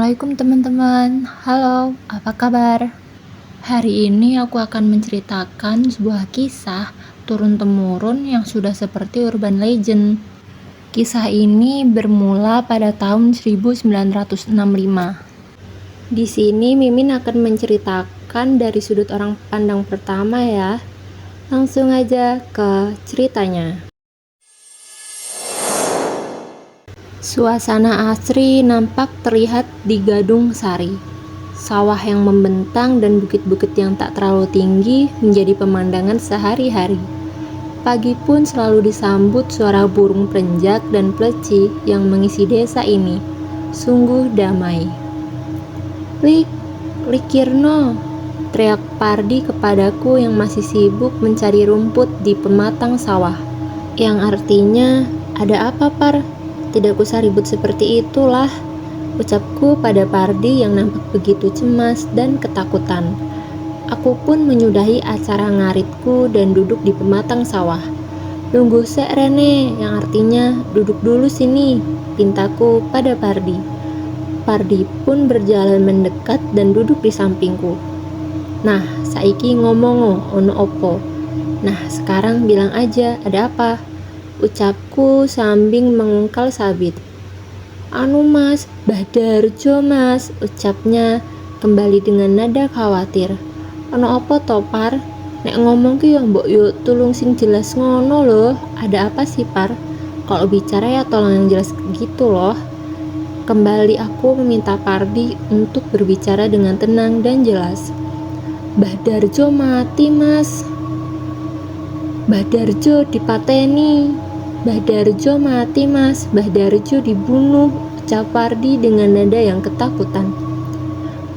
Assalamualaikum teman-teman. Halo, apa kabar? Hari ini aku akan menceritakan sebuah kisah turun-temurun yang sudah seperti urban legend. Kisah ini bermula pada tahun 1965. Di sini Mimin akan menceritakan dari sudut orang pandang pertama ya. Langsung aja ke ceritanya. Suasana asri nampak terlihat di Gadung Sari. Sawah yang membentang dan bukit-bukit yang tak terlalu tinggi menjadi pemandangan sehari-hari. Pagi pun selalu disambut suara burung perenjak dan pleci yang mengisi desa ini. Sungguh damai. "Lik, Likirno," teriak Pardi kepadaku yang masih sibuk mencari rumput di pematang sawah. Yang artinya, "Ada apa, Par? Tidak usah ribut seperti itulah," ucapku pada Pardi yang nampak begitu cemas dan ketakutan. Aku pun menyudahi acara ngaritku dan duduk di pematang sawah. "Tunggu sek Rene," yang artinya duduk dulu sini, pintaku pada Pardi. Pardi pun berjalan mendekat dan duduk di sampingku. "Nah, saiki ngomong ono opo? Nah, sekarang bilang aja, ada apa?" ucapku sambil mengungkal sabit. "Anu mas, Mbah Darjo mas," ucapnya kembali dengan nada khawatir. "Ono apa to Par? Nek ngomong ki yo mbok yo tulung sing jelas ngono loh. Ada apa sih Par? Kalau bicara ya tolong yang jelas gitu loh." Kembali aku meminta Pardi untuk berbicara dengan tenang dan jelas. "Mbah Darjo mati mas. Mbah Darjo dipateni. Mbah Darjo mati mas. Mbah Darjo dibunuh," ucap Pardi dengan nada yang ketakutan.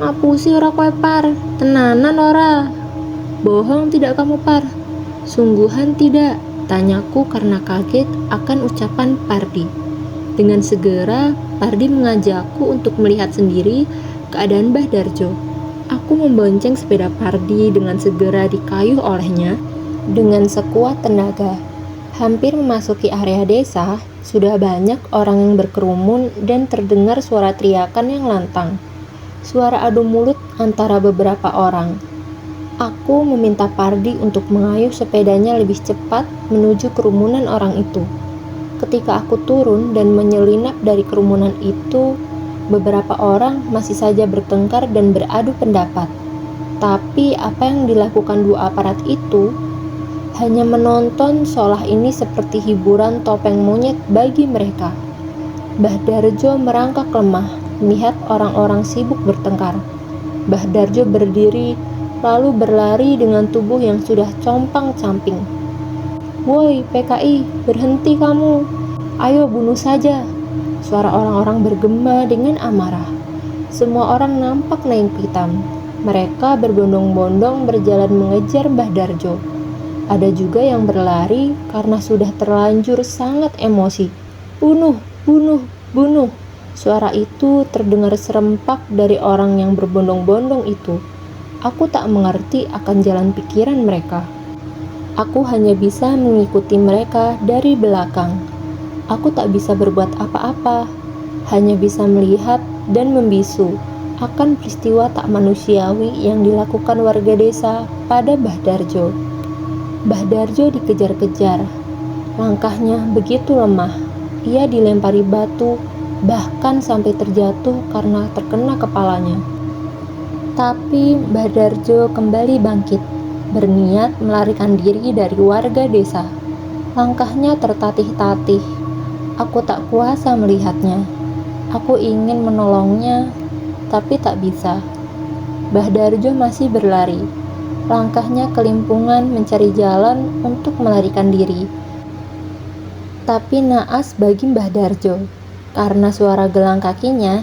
"Ngapusi ora kowe Par? Tenanan ora? Bohong tidak kamu Par?" "Sungguhan tidak," tanyaku karena kaget akan ucapan Pardi. Dengan segera Pardi mengajakku untuk melihat sendiri keadaan Mbah Darjo. Aku membonceng sepeda Pardi dengan segera dikayuh olehnya dengan sekuat tenaga. Hampir memasuki area desa, sudah banyak orang yang berkerumun dan terdengar suara teriakan yang lantang. Suara adu mulut antara beberapa orang. Aku meminta Pardi untuk mengayuh sepedanya lebih cepat menuju kerumunan orang itu. Ketika aku turun dan menyelinap dari kerumunan itu, beberapa orang masih saja bertengkar dan beradu pendapat. Tapi apa yang dilakukan dua aparat itu hanya menonton, seolah ini seperti hiburan topeng monyet bagi mereka. Mbah Darjo merangkak lemah melihat orang-orang sibuk bertengkar. Mbah Darjo berdiri lalu berlari dengan tubuh yang sudah compang-camping. "Woi PKI, berhenti kamu. Ayo bunuh saja," suara orang-orang bergema dengan amarah. Semua orang nampak naik pitam. Mereka berbondong-bondong berjalan mengejar Mbah Darjo. Ada juga yang berlari karena sudah terlanjur sangat emosi. "Bunuh, bunuh, bunuh!" Suara itu terdengar serempak dari orang yang berbondong-bondong itu. Aku tak mengerti akan jalan pikiran mereka. Aku hanya bisa mengikuti mereka dari belakang. Aku tak bisa berbuat apa-apa, hanya bisa melihat dan membisu akan peristiwa tak manusiawi yang dilakukan warga desa pada Mbah Darjo. Mbah Darjo dikejar-kejar. Langkahnya begitu lemah. Ia dilempari batu, bahkan sampai terjatuh karena terkena kepalanya. Tapi Mbah Darjo kembali bangkit, berniat melarikan diri dari warga desa. Langkahnya tertatih-tatih. Aku tak kuasa melihatnya. Aku ingin menolongnya, tapi tak bisa. Mbah Darjo masih berlari. Langkahnya kelimpungan mencari jalan untuk melarikan diri. Tapi naas bagi Mbah Darjo, karena suara gelang kakinya,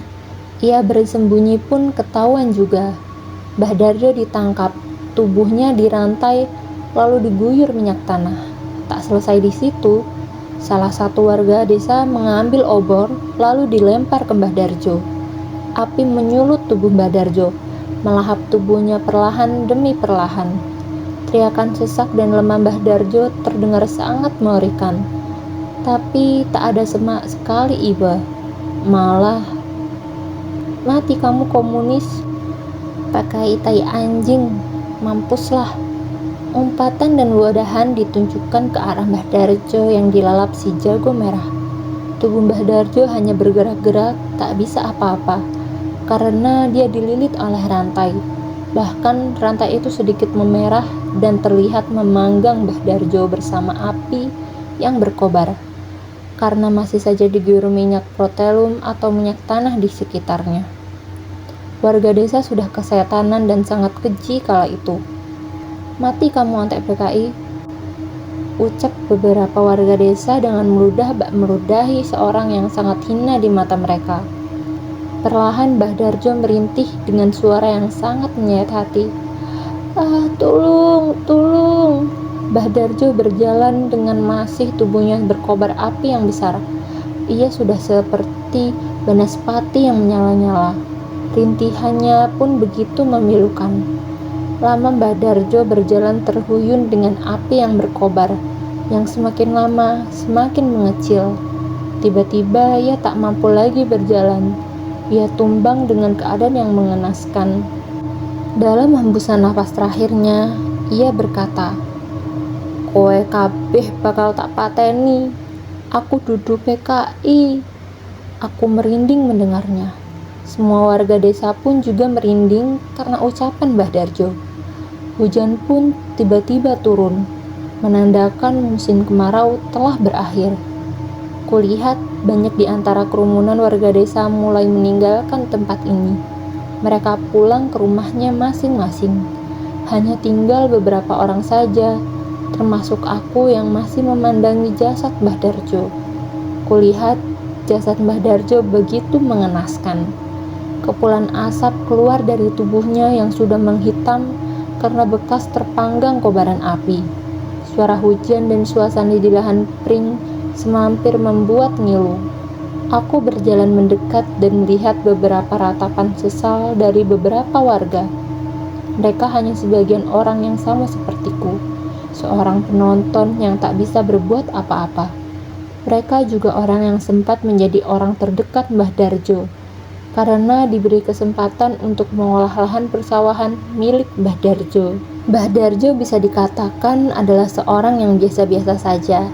ia bersembunyi pun ketahuan juga. Mbah Darjo ditangkap, tubuhnya dirantai, lalu diguyur minyak tanah. Tak selesai di situ, salah satu warga desa mengambil obor, lalu dilempar ke Mbah Darjo. Api menyulut tubuh Mbah Darjo, melahap tubuhnya perlahan demi perlahan. Teriakan sesak dan lemah Mbah Darjo terdengar sangat mengerikan. Tapi tak ada semak sekali iba. Malah Mati kamu komunis, pakai tai anjing, mampuslah. Umpatan dan wadahan ditunjukkan ke arah Mbah Darjo yang dilalap si jago merah. Tubuh Mbah Darjo hanya bergerak-gerak, tak bisa apa-apa, karena dia dililit oleh rantai. Bahkan rantai itu sedikit memerah dan terlihat memanggang Mbah Darjo bersama api yang berkobar, karena masih saja diguyur minyak protelum atau minyak tanah di sekitarnya. Warga desa sudah kesetanan dan sangat keji kala itu. Mati kamu antek PKI, ucap beberapa warga desa dengan meludah bak meludahi seorang yang sangat hina di mata mereka. Perlahan Mbah Darjo merintih dengan suara yang sangat menyayat hati. Tolong, tolong. Mbah Darjo berjalan dengan masih tubuhnya berkobar api yang besar. Ia sudah seperti banaspati yang menyala-nyala. Rintihannya pun begitu memilukan. Lama Mbah Darjo berjalan terhuyun dengan api yang berkobar, yang semakin lama semakin mengecil. Tiba-tiba ia tak mampu lagi berjalan. Ia tumbang dengan keadaan yang mengenaskan. Dalam hembusan nafas terakhirnya, ia berkata, "Kowe kabeh bakal tak pateni. Aku dudu PKI." Aku merinding mendengarnya. Semua warga desa pun juga merinding karena ucapan Mbah Darjo. Hujan pun tiba-tiba turun, menandakan musim kemarau telah berakhir. Kulihat banyak di antara kerumunan warga desa mulai meninggalkan tempat ini. Mereka pulang ke rumahnya masing-masing. Hanya tinggal beberapa orang saja, termasuk aku yang masih memandangi jasad Mbah Darjo. Kulihat jasad Mbah Darjo begitu mengenaskan. Kepulan asap keluar dari tubuhnya yang sudah menghitam karena bekas terpanggang kobaran api. Suara hujan dan suasana di lahan pring semampir membuat ngilu. Aku berjalan mendekat dan melihat beberapa ratapan sesal dari beberapa warga. Mereka hanya sebagian orang yang sama sepertiku, seorang penonton yang tak bisa berbuat apa-apa. Mereka juga orang yang sempat menjadi orang terdekat Mbah Darjo, karena diberi kesempatan untuk mengolah lahan persawahan milik Mbah Darjo. Mbah Darjo bisa dikatakan adalah seorang yang biasa-biasa saja,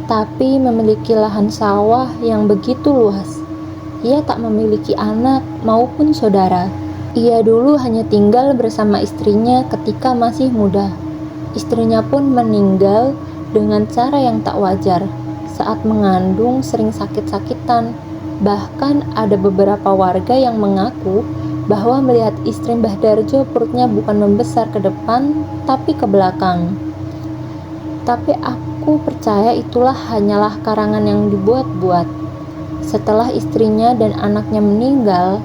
tapi memiliki lahan sawah yang begitu luas. Ia tak memiliki anak maupun saudara. Ia dulu hanya tinggal bersama istrinya ketika masih muda. Istrinya pun meninggal dengan cara yang tak wajar. Saat mengandung sering sakit-sakitan. Bahkan ada beberapa warga yang mengaku bahwa melihat istri Mbah Darjo perutnya bukan membesar ke depan, tapi ke belakang. Tapi aku percaya itulah hanyalah karangan yang dibuat-buat. Setelah istrinya dan anaknya meninggal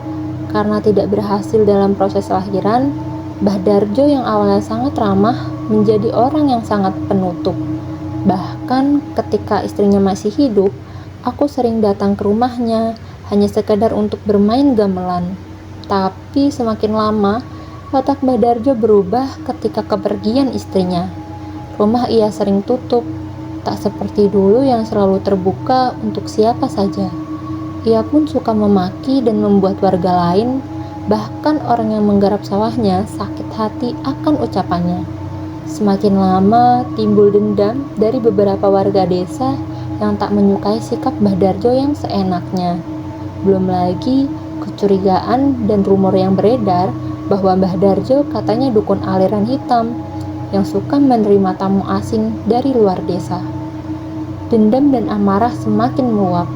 karena tidak berhasil dalam proses lahiran, Mbah Darjo yang awalnya sangat ramah menjadi orang yang sangat penutup. Bahkan ketika istrinya masih hidup, aku sering datang ke rumahnya hanya sekadar untuk bermain gamelan. Tapi semakin lama, watak Mbah Darjo berubah ketika kepergian istrinya. Rumah ia sering tutup, tak seperti dulu yang selalu terbuka untuk siapa saja. Ia pun suka memaki dan membuat warga lain, bahkan orang yang menggarap sawahnya, sakit hati akan ucapannya. Semakin lama timbul dendam dari beberapa warga desa yang tak menyukai sikap Mbah Darjo yang seenaknya. Belum lagi kecurigaan dan rumor yang beredar bahwa Mbah Darjo katanya dukun aliran hitam yang suka menerima tamu asing dari luar desa. Dendam dan amarah semakin meluap.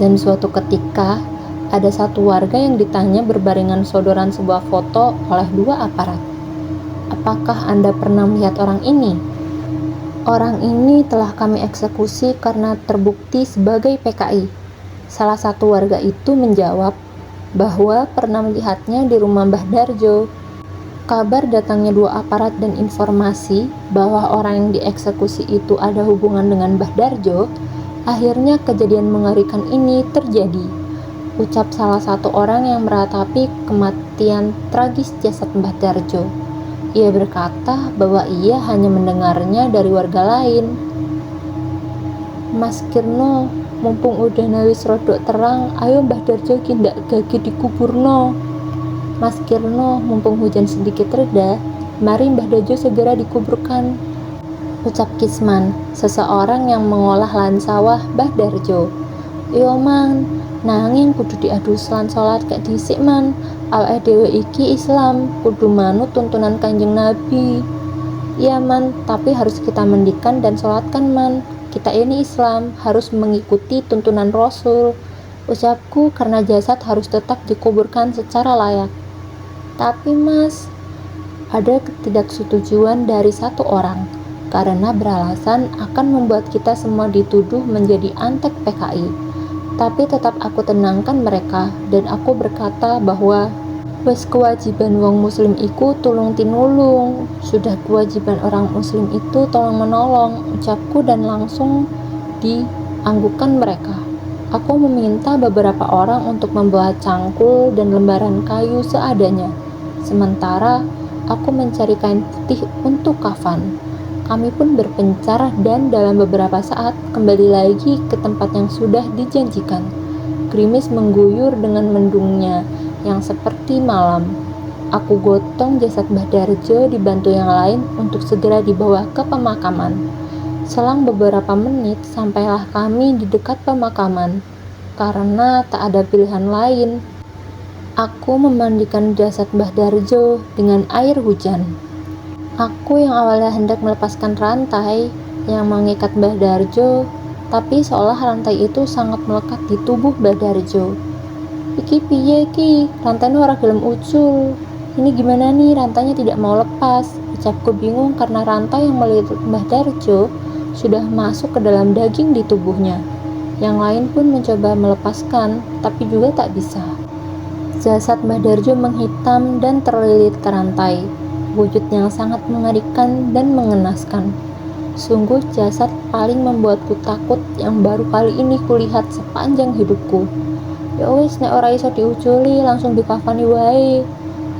Dan suatu ketika, ada satu warga yang ditanya berbarengan sodoran sebuah foto oleh dua aparat. "Apakah Anda pernah melihat orang ini?" "Orang ini telah kami eksekusi karena terbukti sebagai PKI." Salah satu warga itu menjawab bahwa pernah melihatnya di rumah Mbah Darjo. Kabar datangnya dua aparat dan informasi bahwa orang yang dieksekusi itu ada hubungan dengan Mbah Darjo, akhirnya kejadian mengerikan ini terjadi. Ucap salah satu orang yang meratapi kematian tragis jasad Mbah Darjo. Ia berkata bahwa ia hanya mendengarnya dari warga lain. "Mas Kirno, Mumpung udah wis rodok terang, ayo Mbah Darjo ki ndak gage dikuburno. Mas Kirno, mumpung hujan sedikit reda, mari Mbah Darjo segera dikuburkan, ucap Kisman, seseorang yang mengolah lahan sawah Mbah Darjo. Yo man, nanging kudu diadu lan salat gak dhisik man. Awake dhewe iki Islam, kudu manut tuntunan Kanjeng Nabi. Iya man, tapi harus kita mandikan dan salatkan man. Kita ini Islam, harus mengikuti tuntunan Rasul. Ucapku karena jasad harus tetap dikuburkan secara layak. Tapi mas, ada ketidaksetujuan dari satu orang, karena beralasan akan membuat kita semua dituduh menjadi antek PKI. Tapi tetap aku tenangkan mereka, dan aku berkata bahwa wes kewajiban wong muslim iku tulung tinulung, sudah kewajiban orang muslim itu tolong menolong, ucapku, dan langsung dianggukan mereka. Aku meminta beberapa orang untuk membawa cangkul dan lembaran kayu seadanya, sementara aku mencari kain putih untuk kafan. Kami pun berpencar dan dalam beberapa saat kembali lagi ke tempat yang sudah dijanjikan. Gerimis mengguyur dengan mendungnya yang seperti malam. Aku gotong jasad Mbah Darjo dibantu yang lain untuk segera dibawa ke pemakaman. Selang beberapa menit sampailah kami di dekat pemakaman. Karena tak ada pilihan lain, aku memandikan jasad Mbah Darjo dengan air hujan. Aku yang awalnya hendak melepaskan rantai yang mengikat Mbah Darjo, tapi seolah rantai itu sangat melekat di tubuh Mbah Darjo. Iki piye ki, rantainya ora gelem ucul. Ini gimana nih, rantainya tidak mau lepas. Ucapku bingung karena rantai yang melilit Mbah Darjo sudah masuk ke dalam daging di tubuhnya. Yang lain pun mencoba melepaskan, tapi juga tak bisa. Jasad Mbah Darjo menghitam dan terlilit ke rantai. Wujud yang sangat mengerikan dan mengenaskan. Sungguh jasad paling membuatku takut yang baru kali ini kulihat sepanjang hidupku. Ya wis, nek ora iso diuculi langsung dikafani wae.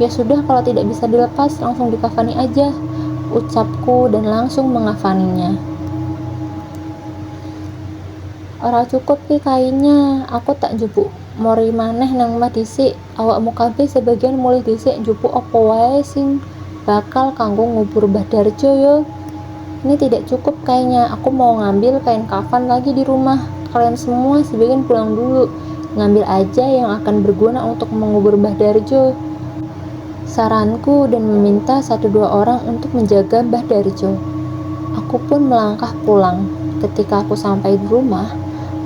Ya sudah, kalau tidak bisa dilepas langsung dikafani aja, ucapku, dan langsung mengafaninya. Ora cukup ki kainnya, aku tak njupuk mori maneh nang omah dhisik. Awakmu kabeh sebagian mulih dhisik njupuk apa wae sing bakal kanggo ngubur Mbah Darjo yo. Ini tidak cukup kayaknya, aku mau ngambil kain kafan lagi di rumah. Kalian semua sebagian pulang dulu, ngambil aja yang akan berguna untuk mengubur Mbah Darjo, saranku, dan meminta 1-2 orang untuk menjaga Mbah Darjo. Aku pun melangkah pulang. Ketika aku sampai di rumah,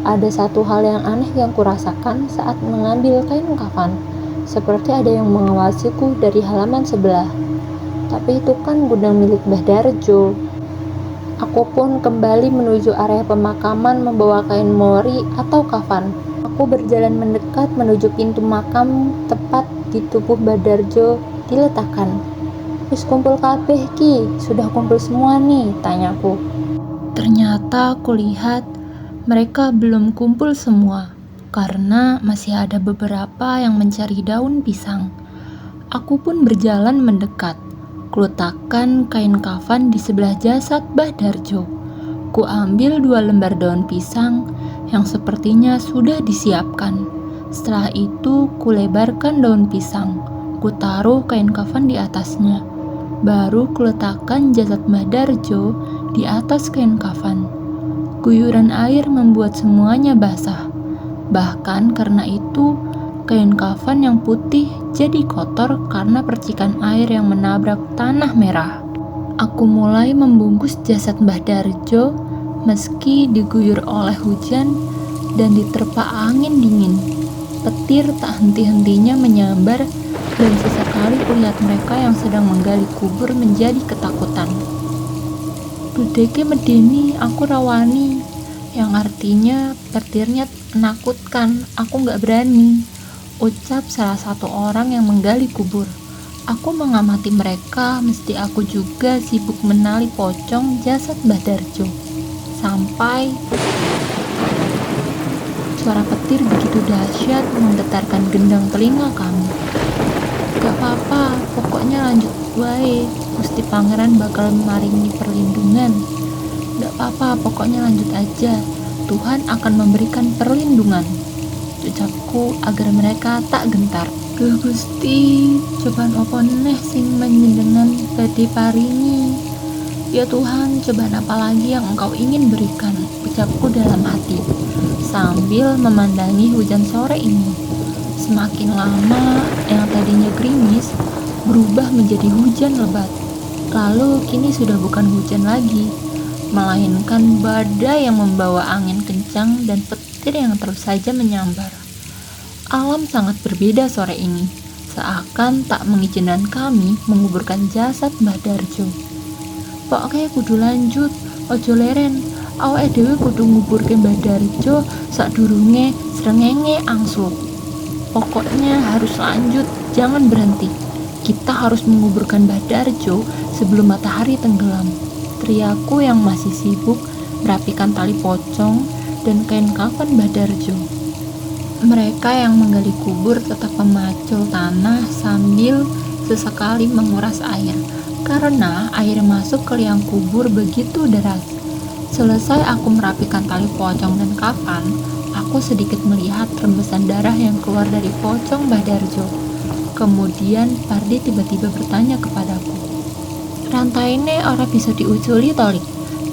ada satu hal yang aneh yang kurasakan saat mengambil kain kafan, seperti ada yang mengawasiku dari halaman sebelah. Tapi itu kan gudang milik Mbah Darjo. Aku pun kembali menuju area pemakaman membawa kain mori atau kafan. Aku berjalan mendekat menuju pintu makam tepat di tubuh Mbah Darjo diletakkan. Wis kumpul kabeh ki, sudah kumpul semua nih, tanyaku. Ternyata aku lihat mereka belum kumpul semua, karena masih ada beberapa yang mencari daun pisang. Aku pun berjalan mendekat. Kuletakkan kain kafan di sebelah jasad Mbah Darjo. Ku ambil 2 lembar daun pisang yang sepertinya sudah disiapkan. Setelah itu kulebarkan daun pisang. Ku taruh kain kafan di atasnya. Baru kuletakkan jasad Mbah Darjo di atas kain kafan. Guyuran air membuat semuanya basah. Bahkan karena itu, kain kafan yang putih jadi kotor karena percikan air yang menabrak tanah merah. Aku mulai membungkus jasad Mbah Darjo meski diguyur oleh hujan dan diterpa angin dingin. Petir tak henti-hentinya menyambar dan sesekali kulihat mereka yang sedang menggali kubur menjadi ketakutan. Dudeke medeni, aku rawani, yang artinya petirnya menakutkan, aku gak berani, ucap salah satu orang yang menggali kubur. Aku mengamati mereka, mesti aku juga sibuk menali pocong jasad Mbah Darjo. Sampai suara petir begitu dahsyat menggetarkan gendang telinga kami. Gak apa-apa, pokoknya lanjut wae, Gusti Pangeran bakal maringi perlindungan. Gak apa-apa, pokoknya lanjut aja. Tuhan akan memberikan perlindungan, ucapku agar mereka tak gentar. Duh Gusti, cobaan opo neh sing menjenengan badhe paringi. Ya Tuhan, cobaan apa lagi yang Engkau ingin berikan, ucapku dalam hati, sambil memandangi hujan sore ini. Semakin lama, yang tadinya gerimis berubah menjadi hujan lebat. Lalu kini sudah bukan hujan lagi, melainkan badai yang membawa angin kencang dan petir yang terus saja menyambar. Alam sangat berbeda sore ini, seakan tak mengizinkan kami menguburkan jasad Mbah Darjo. Pokoknya kudu lanjut, ojo leren, awake dhewe kudu nguburke Mbah Darjo sadurunge srengenge angslup. Pokoknya harus lanjut, jangan berhenti. Kita harus menguburkan Mbah Darjo sebelum matahari tenggelam. Teriakku yang masih sibuk merapikan tali pocong dan kain kafan Mbah Darjo. Mereka yang menggali kubur tetap memacul tanah sambil sesekali menguras air, karena air masuk ke liang kubur begitu deras. Selesai aku merapikan tali pocong dan kafan, aku sedikit melihat rembesan darah yang keluar dari pocong Mbah Darjo. Kemudian Pardi tiba-tiba bertanya kepadaku, "Rantaine ora bisa diuculi tolik?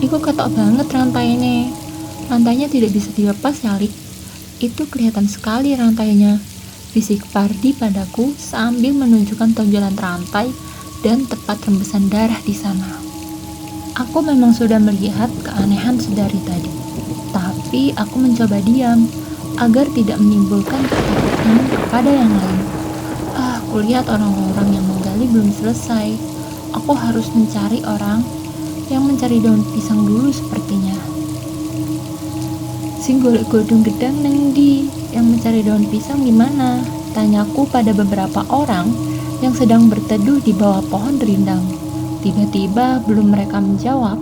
Iku ketok banget rantaine. Rantainya tidak bisa dilepas ya, Lik? Itu kelihatan sekali rantainya," bisik Pardi padaku sambil menunjukkan tonjolan rantai dan tepat rembesan darah di sana. Aku memang sudah melihat keanehan sedari tadi, tapi aku mencoba diam agar tidak menimbulkan ketakutan kepada yang lain. Kulihat orang-orang yang menggali belum selesai. Aku harus mencari orang yang mencari daun pisang dulu sepertinya. Sing golek godhong gedang neng ndi? Yang mencari daun pisang gimana? Tanyaku pada beberapa orang yang sedang berteduh di bawah pohon rindang. Tiba-tiba belum mereka menjawab,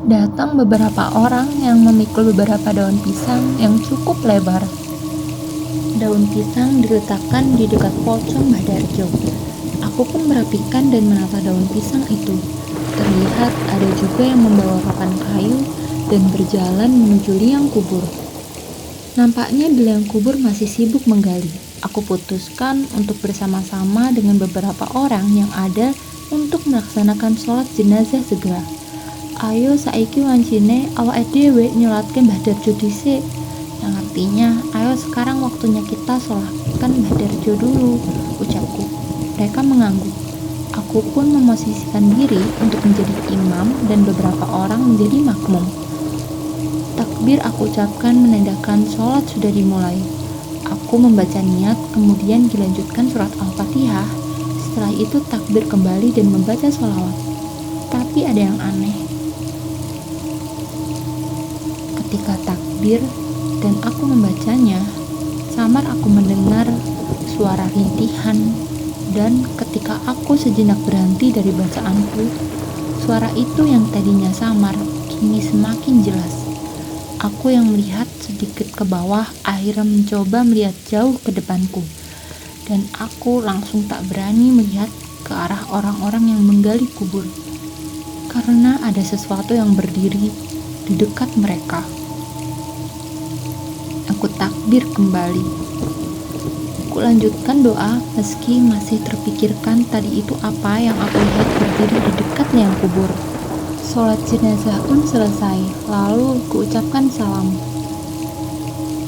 datang beberapa orang yang memikul beberapa daun pisang yang cukup lebar. Daun pisang diletakkan di dekat pocong Mbah Darjo. Aku pun merapikan dan menata daun pisang itu. Terlihat ada juga yang membawa papan kayu dan berjalan menuju liang kubur. Nampaknya di liang kubur masih sibuk menggali. Aku putuskan untuk bersama-sama dengan beberapa orang yang ada untuk melaksanakan sholat jenazah segera. Ayo saiki wancine awake dhewe nyolatke Mbah Darjo dhisik. Yang artinya, ayo sekarang waktunya kita sholatkan Mbah Darjo dulu, ucapku. Mereka mengangguk. Aku pun memosisikan diri untuk menjadi imam dan beberapa orang menjadi makmum. Takbir aku ucapkan menandakan sholat sudah dimulai. Aku membaca niat, kemudian dilanjutkan surat Al-Fatihah. Setelah itu takbir kembali dan membaca sholawat. Tapi ada yang aneh. Ketika takbir dan aku membacanya, samar aku mendengar suara rintihan, dan ketika aku sejenak berhenti dari bacaanku, suara itu yang tadinya samar kini semakin jelas. Aku yang melihat sedikit ke bawah akhirnya mencoba melihat jauh ke depanku, dan aku langsung tak berani melihat ke arah orang-orang yang menggali kubur, karena ada sesuatu yang berdiri di dekat mereka. Aku takbir kembali. Aku lanjutkan doa meski masih terpikirkan tadi itu apa yang aku lihat berdiri di dekat liang kubur. Sholat jenazah pun selesai, lalu kuucapkan salam.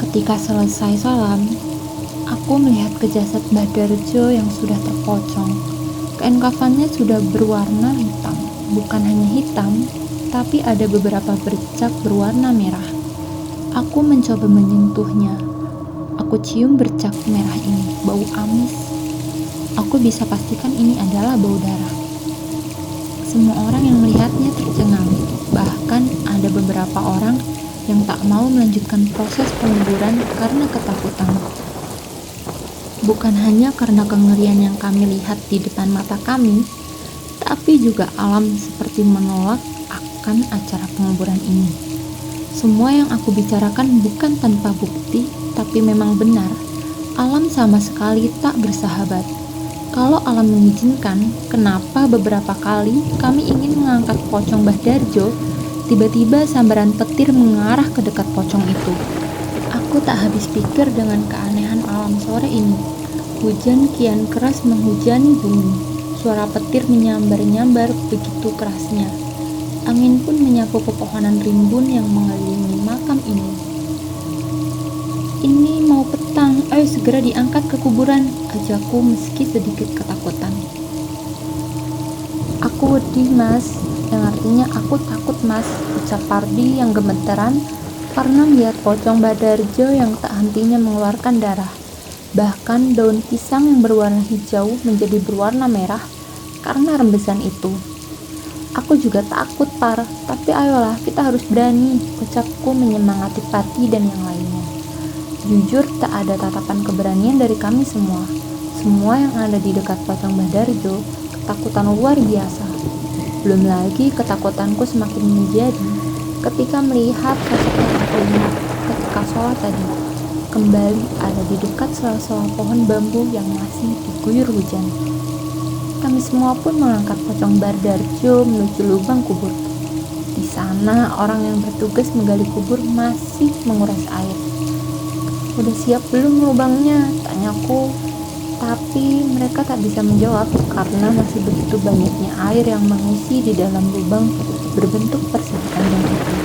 Ketika selesai salam, aku melihat ke jasad Mbah Darjo yang sudah terpocong. Kain kafannya sudah berwarna hitam, bukan hanya hitam, tapi ada beberapa bercak berwarna merah. Aku mencoba menyentuhnya. Aku cium bercak merah ini, bau amis. Aku bisa pastikan ini adalah bau darah. Semua orang yang melihatnya tercengang, bahkan ada beberapa orang yang tak mau melanjutkan proses penguburan karena ketakutan. Bukan hanya karena kengerian yang kami lihat di depan mata kami, tapi juga alam seperti menolak akan acara penguburan ini. Semua yang aku bicarakan bukan tanpa bukti, tapi memang benar. Alam sama sekali tak bersahabat. Kalau alam mengizinkan, kenapa beberapa kali kami ingin mengangkat pocong Mbah Darjo Tiba-tiba sambaran petir mengarah ke dekat pocong itu. Aku tak habis pikir dengan keanehan alam sore ini. Hujan kian keras menghujani bumi. Suara petir menyambar-nyambar begitu kerasnya. Angin pun menyapu pepohonan rimbun yang mengelilingi makam ini. Ini mau petang, ayo segera diangkat ke kuburan, ajakku meski sedikit ketakutan. Aku wedi mas, yang artinya aku takut mas, ucap Pardi yang gemetaran karena melihat pocong Badarjo yang tak hentinya mengeluarkan darah. Bahkan daun pisang yang berwarna hijau menjadi berwarna merah karena rembesan itu. Aku juga takut Par, tapi ayolah kita harus berani, ucapku menyemangati Pardi dan yang lainnya. Jujur tak ada tatapan keberanian dari kami semua. Semua yang ada di dekat pocong Badarjo ketakutan luar biasa. Belum lagi ketakutanku semakin menjadi ketika melihat sosok yang aku lihat ketika sholat tadi kembali ada di dekat sela-sela pohon bambu yang masih diguyur hujan. Kami semua pun mengangkat pocong Badarjo menuju lubang kubur. Di sana orang yang bertugas menggali kubur masih menguras air. Udah siap belum lubangnya? Tanyaku. Tapi mereka tak bisa menjawab karena masih begitu banyaknya air yang mengisi di dalam lubang berbentuk persegi panjang itu.